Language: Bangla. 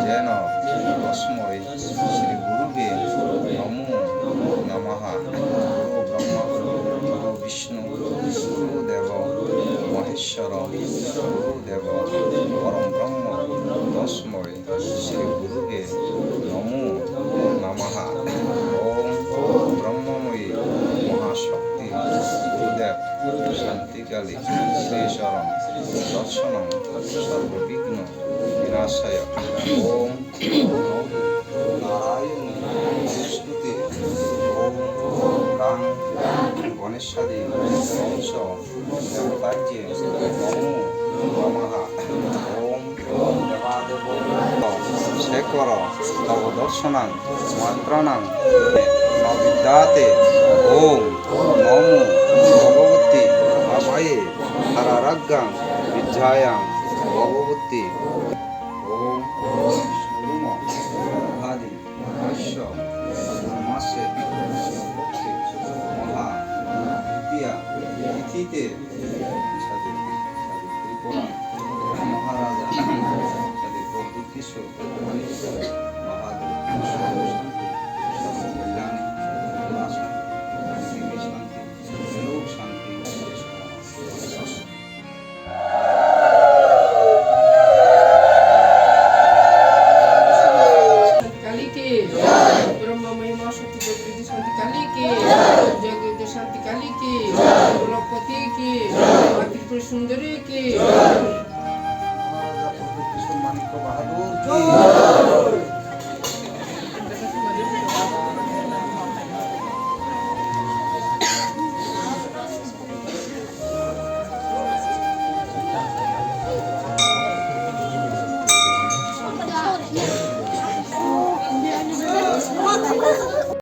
যেন তস্মৈ শ্রী গুরুবে নমো নমঃ। গুরু ব্রহ্মা গুরু বিষ্ণু গুরুদেব মহেশ্বর গুরুদেব পরম ব্রহ্ম তস্মৈ শ্রী গুরুবে নমো নমঃ। ওম ব্রহ্মময়ী মহাশক্তি গুরুদেব শান্তিকালী শ্রীচরণ দর্শনম সর্ববিঘ্ন বিনাশায়। ওম নারায়ণ নমস্তুতে। ওম প্রাং গণেশাদি বংশ দেবতাজ্যে নমো নমঃ। ওম দেবাদেব শেখর তব দর্শনাং মাত্রাণাং ন বিদ্যাতে। ওম নমো ভগবতী আবায়ে হরারাজ্ঞাং বিদ্যায়াং ভগবতী। ওম বিষ্ণুরুম ভাদি ভাষ্য মাসে পক্ষে মহা দ্বিতীয়া তিথিতে ত্রিপুরা মহারাজা প্রবৃত্তি মহাদেব শান্তি কল্যাণী শান্তি শান্তি লোক শান্তি। काली के ब्रह्म महिमा शक्ति प्रकृति शांति काली के जगत शांति काली के लखपति के त्रिपुर सुंदरी के